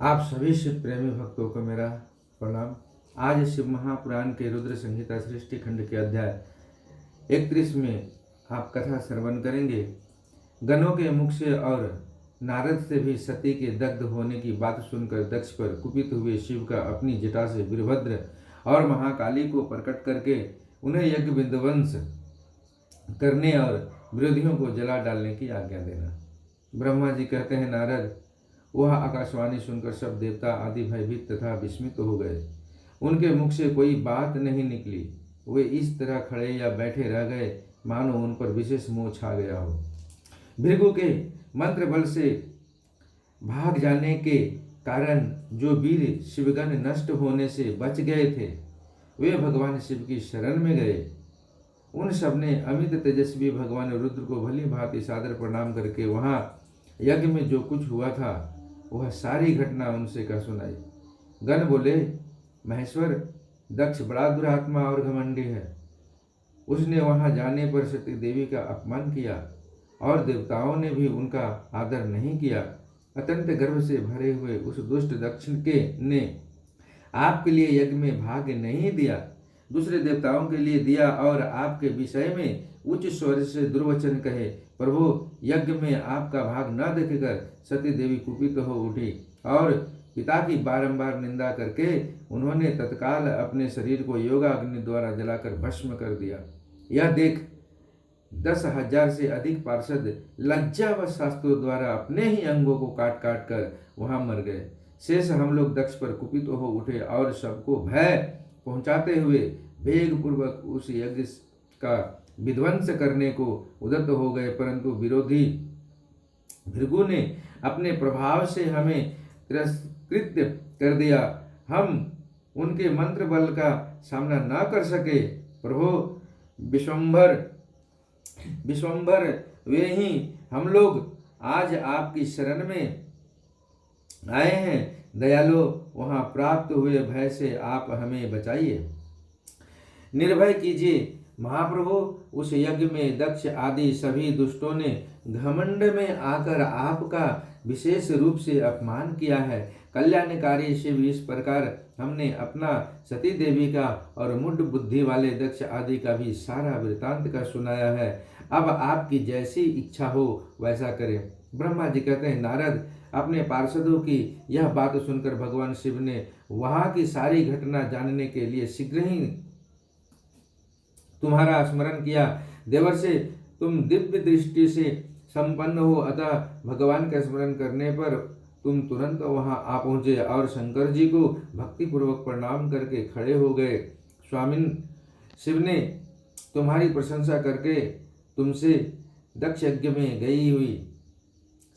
आप सभी शिव प्रेमी भक्तों को मेरा प्रणाम। आज शिव महापुराण के रुद्र संहिता सृष्टि खंड के अध्याय 31 में आप कथा श्रवण करेंगे। गणों के मुख से और नारद से भी सती के दग्ध होने की बात सुनकर दक्ष पर कुपित हुए शिव का अपनी जटा से वीरभद्र और महाकाली को प्रकट करके उन्हें यज्ञ विध्वंस करने और विरोधियों को जला डालने की आज्ञा देना। ब्रह्मा जी कहते हैं, नारद, वह आकाशवाणी सुनकर सब देवता आदि भयभीत तथा विस्मित हो गए। उनके मुख से कोई बात नहीं निकली। वे इस तरह खड़े या बैठे रह गए मानो उन पर विशेष मोह छा गया हो। भृगु के मंत्र बल से भाग जाने के कारण जो वीर शिवगण नष्ट होने से बच गए थे, वे भगवान शिव की शरण में गए। उन सब ने अमित तेजस्वी भगवान रुद्र को भली भांति सादर प्रणाम करके वहां यज्ञ में जो कुछ हुआ था वह सारी घटना उनसे कह सुनाई। गण बोले, महेश्वर, दक्ष बड़ा दुरात्मा और घमंडी है। उसने वहां जाने पर सती देवी का अपमान किया और देवताओं ने भी उनका आदर नहीं किया। अत्यंत गर्व से भरे हुए उस दुष्ट दक्ष ने आपके लिए यज्ञ में भाग नहीं दिया, दूसरे देवताओं के लिए दिया और आपके विषय में उच्च स्वर से दुर्वचन कहे। प्रभु, यज्ञ में आपका भाग न देखकर सती देवी कुपित हो उठी और पिता की बारंबार निंदा करके उन्होंने तत्काल अपने शरीर को योगाग्नि द्वारा जलाकर भस्म कर दिया। यह देख 10,000 से अधिक पार्षद लज्जा व शास्त्रों द्वारा अपने ही अंगों को काट काट कर वहां मर गए। शेष हम लोग दक्ष पर कुपित हो उठे और सबको भय पहुंचाते हुए वेग पूर्वक उस यज्ञ का विध्वंस करने को उद्यत हो गए, परंतु विरोधी भृगु ने अपने प्रभाव से हमें तिरस्कृत कर दिया। हम उनके मंत्र बल का सामना न कर सके। प्रभु विश्वंभर वे ही हम लोग आज आपकी शरण में आए हैं। दयालु, वहां प्राप्त हुए भय से आप हमें बचाइए, निर्भय कीजिए। महाप्रभु, उस यज्ञ में दक्ष आदि सभी दुष्टों ने घमंड में आकर आपका विशेष रूप से अपमान किया है। कल्याणकारी शिव, इस प्रकार हमने अपना सती देवी का और मुड बुद्धि वाले दक्ष आदि का भी सारा वृतांत का सुनाया है। अब आपकी जैसी इच्छा हो वैसा करें। ब्रह्मा जी कहते हैं, नारद, अपने पार्षदों की यह बात सुनकर भगवान शिव ने वहां की सारी घटना जानने के लिए शीघ्र ही तुम्हारा स्मरण किया। देवर से तुम दिव्य दृष्टि से संपन्न हो, अतः भगवान का स्मरण करने पर तुम तुरंत वहां आ पहुंचे और शंकर जी को भक्ति पूर्वक प्रणाम करके खड़े हो गए। स्वामिन शिव ने तुम्हारी प्रशंसा करके तुमसे दक्ष यज्ञ में गई हुई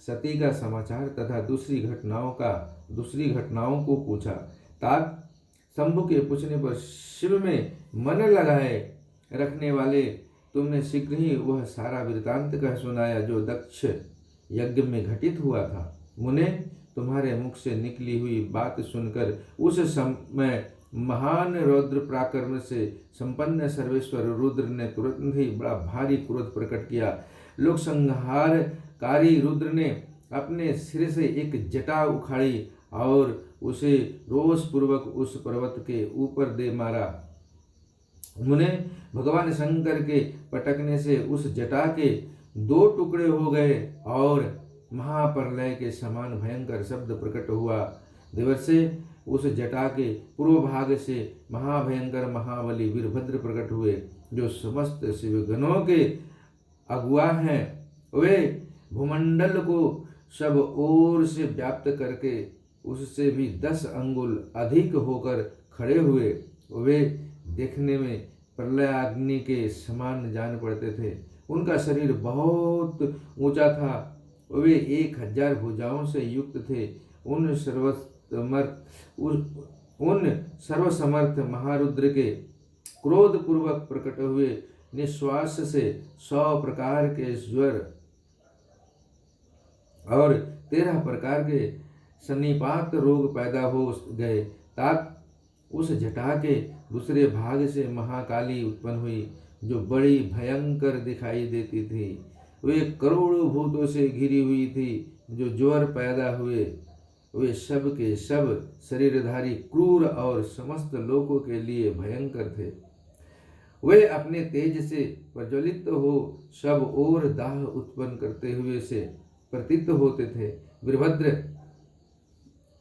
सती का समाचार तथा दूसरी घटनाओं को पूछा। तात शंभु के पूछने पर शिव में मन लगाए रखने वाले तुमने शीघ्र ही वह सारा वृतांत कह सुनाया जो दक्ष यज्ञ में घटित हुआ था। मुने, तुम्हारे मुख से निकली हुई बात सुनकर उस समय महान रौद्र पराक्रम से संपन्न सर्वेश्वर रुद्र ने तुरंत ही बड़ा भारी क्रोध प्रकट किया। लोक संहारकारी रुद्र ने अपने सिर से एक जटा उखाड़ी और उसे रोष पूर्वक उस पर्वत के ऊपर दे मारा। मुने, भगवान शंकर के पटकने से उस जटा के 2 टुकड़े हो गए और महाप्रलय के समान भयंकर शब्द प्रकट हुआ। देवर से उस जटा के पूर्व भाग से महाभयंकर महाबली वीरभद्र प्रकट हुए, जो समस्त शिवगणों के अगुआ हैं। वे भूमंडल को सब ओर से व्याप्त करके उससे भी 10 अंगुल अधिक होकर खड़े हुए। वे देखने में प्रलयाग्नि के समान जान पड़ते थे। उनका शरीर बहुत ऊंचा था। वे 1000 भुजाओं से युक्त थे। उन सर्वसमर्थ महारुद्र के क्रोध पूर्वक प्रकट हुए निश्वास से 100 प्रकार के ज्वर और 13 प्रकार के सन्निपात रोग पैदा हो गए। तात उस जटा के दूसरे भाग से महाकाली उत्पन्न हुई, जो बड़ी भयंकर दिखाई देती थी। वे करोड़ों भूतों से घिरी हुई थी, जो ज्वर पैदा हुए। वे सब के सब शरीरधारी क्रूर और समस्त लोगों के लिए भयंकर थे। वे अपने तेज से प्रज्वलित हो सब और दाह उत्पन्न करते हुए से प्रतीत होते थे। वीरभद्र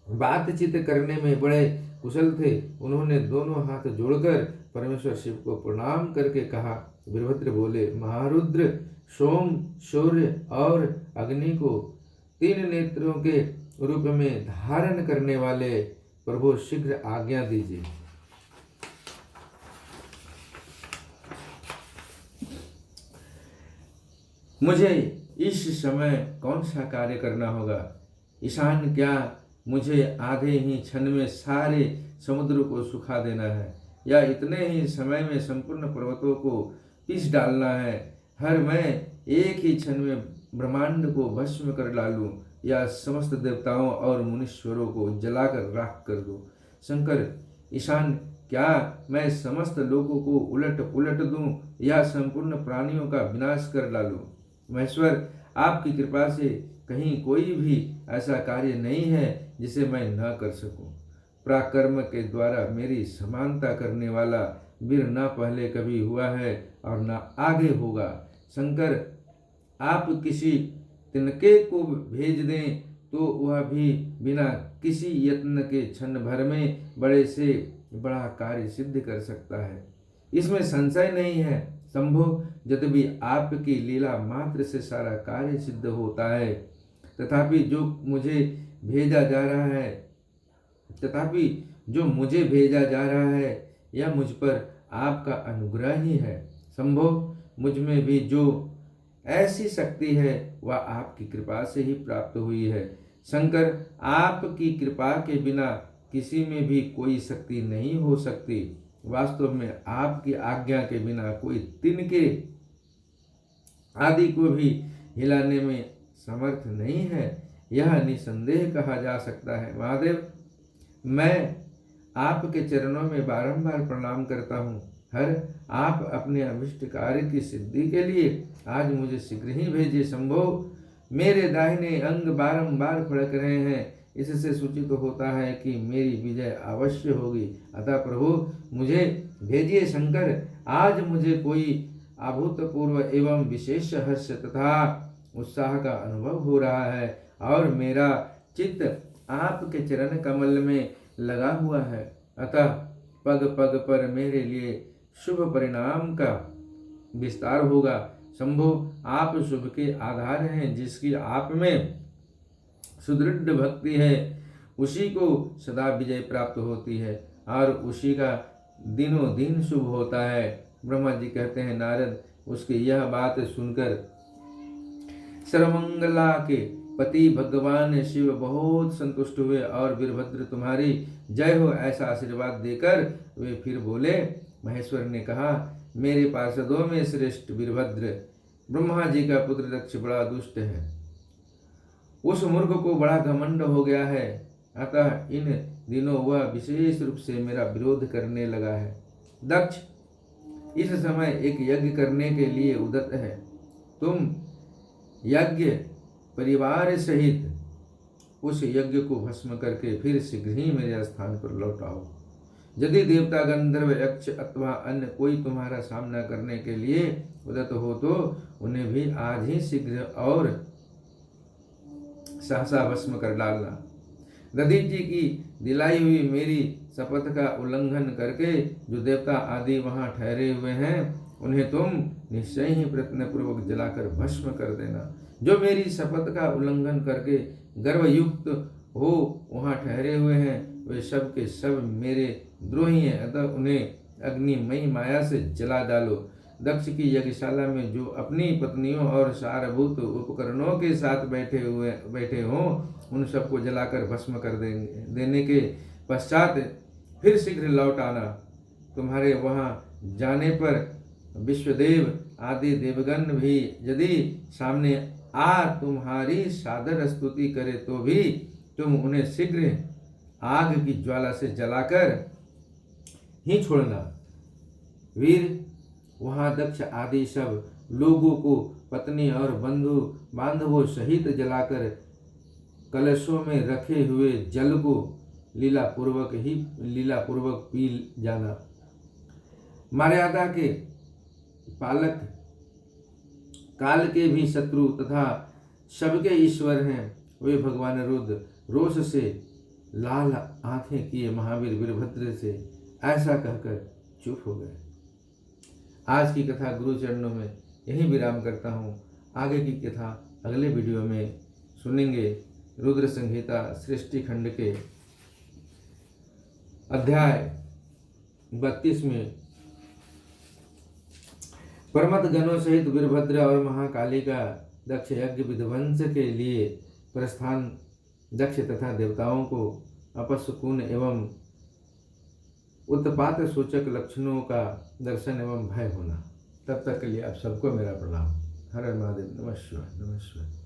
बातचीत करने में बड़े कुशल थे। उन्होंने दोनों हाथ जोड़कर परमेश्वर शिव को प्रणाम करके कहा। वीरभद्र बोले, महारुद्र, सोम, सूर्य और अग्नि को 3 नेत्रों के रूप में धारण करने वाले प्रभु, शीघ्र आज्ञा दीजिए। मुझे इस समय कौन सा कार्य करना होगा? ईशान, क्या मुझे आधे ही क्षण में सारे समुद्र को सुखा देना है, या इतने ही समय में संपूर्ण पर्वतों को पीस डालना है? हर मैं एक ही क्षण में ब्रह्मांड को भस्म कर डालूं, या समस्त देवताओं और मुनीश्वरों को जलाकर राख कर दूं? शंकर, ईशान, क्या मैं समस्त लोगों को उलट पुलट दूं, या संपूर्ण प्राणियों का विनाश कर डालूं? महेश्वर, आपकी कृपा से कहीं कोई भी ऐसा कार्य नहीं है जिसे मैं न कर सकूं। पराक्रम के द्वारा मेरी समानता करने वाला वीर न पहले कभी हुआ है और न आगे होगा। शंकर, आप किसी तिनके को भेज दें तो वह भी बिना किसी यत्न के क्षण भर में बड़े से बड़ा कार्य सिद्ध कर सकता है, इसमें संशय नहीं है। शंभो, यद्यपि आपकी लीला मात्र से सारा कार्य सिद्ध होता है, तथापि जो मुझे भेजा जा रहा है यह मुझ पर आपका अनुग्रह ही है। शंभो, मुझ में भी जो ऐसी शक्ति है वह आपकी कृपा से ही प्राप्त हुई है। शंकर, आपकी कृपा के बिना किसी में भी कोई शक्ति नहीं हो सकती। वास्तव में आपकी आज्ञा के बिना कोई तिनके आदि को भी हिलाने में समर्थ नहीं है, यह निसंदेह कहा जा सकता है। महादेव, मैं आपके चरणों में बारंबार प्रणाम करता हूँ। हर आप अपने अभिष्ट कार्य की सिद्धि के लिए आज मुझे शीघ्र ही भेजिए। शंभो, मेरे दाहिने अंग बारंबार फड़क रहे हैं, इससे सूचित होता है कि मेरी विजय अवश्य होगी। अतः प्रभु, मुझे भेजिए। शंकर, आज मुझे कोई अभूतपूर्व एवं विशेष हर्ष तथा उत्साह का अनुभव हो रहा है और मेरा चित्त आपके चरण कमल में लगा हुआ है। अतः पग पग पर मेरे लिए शुभ परिणाम का विस्तार होगा। शंभो, आप शुभ के आधार हैं। जिसकी आप में सुदृढ़ भक्ति है उसी को सदा विजय प्राप्त होती है और उसी का दिनों दिन शुभ होता है। ब्रह्मा जी कहते हैं, नारद, उसकी यह बात सुनकर सर्वमंगला के पति भगवान शिव बहुत संतुष्ट हुए और वीरभद्र तुम्हारी जय हो ऐसा आशीर्वाद देकर वे फिर बोले। महेश्वर ने कहा, मेरे पार्षदों में श्रेष्ठ वीरभद्र, ब्रह्मा जी का पुत्र दक्ष बड़ा दुष्ट है। उस मूर्ख को बड़ा घमंड हो गया है, अतः इन दिनों वह विशेष रूप से मेरा विरोध करने लगा है। दक्ष इस समय एक यज्ञ करने के लिए उद्यत है। तुम यज्ञ परिवार सहित उस यज्ञ को भस्म करके फिर शीघ्र ही मेरे स्थान पर लौट आओ। यदि देवता, गंधर्व, यक्ष अथवा अन्य कोई तुम्हारा सामना करने के लिए उद्यत हो तो उन्हें भी आज ही शीघ्र और सहसा भस्म कर डालना। दधीच जी की दिलाई हुई मेरी शपथ का उल्लंघन करके जो देवता आदि वहां ठहरे हुए हैं उन्हें तुम निश्चय ही प्रयत्न पूर्वक जलाकर भस्म कर देना। जो मेरी शपथ का उल्लंघन करके गर्वयुक्त हो वहां ठहरे हुए हैं वे सब के सब मेरे द्रोही हैं, अतः उन्हें अग्निमयी माया से जला डालो। दक्ष की यज्ञशाला में जो अपनी पत्नियों और सारभूत उपकरणों के साथ बैठे हों उन सबको जलाकर भस्म कर देने के पश्चात फिर शीघ्र लौट आना। तुम्हारे वहां जाने पर विश्वदेव आदि देवगण भी यदि सामने आ तुम्हारी सादर स्तुति करे तो भी तुम उन्हें शीघ्र आग की ज्वाला से जलाकर ही छोड़ना। वीर, वहां दक्ष आदि सब लोगों को पत्नी और बंधु बांधवों सहित जलाकर कलशों में रखे हुए जल को लीला पूर्वक पी जाना। मर्यादा के पालक, काल के भी शत्रु तथा सबके ईश्वर हैं, वे भगवान रुद्र रोष से लाल आंखें किए महावीर वीरभद्र से ऐसा कहकर चुप हो गए। आज की कथा गुरु चरणों में यहीं विराम करता हूँ। आगे की कथा अगले वीडियो में सुनेंगे। रुद्र संहिता सृष्टि खंड के अध्याय 32 में परमत गणों सहित वीरभद्र और महाकाली का दक्ष यज्ञ विध्वंस के लिए प्रस्थान, दक्ष तथा देवताओं को अपशकुन एवं उत्पात सूचक लक्षणों का दर्शन एवं भय होना। तब तक के लिए आप सबको मेरा प्रणाम। हर हर महादेव। नमः शिवाय, नमः शिवाय।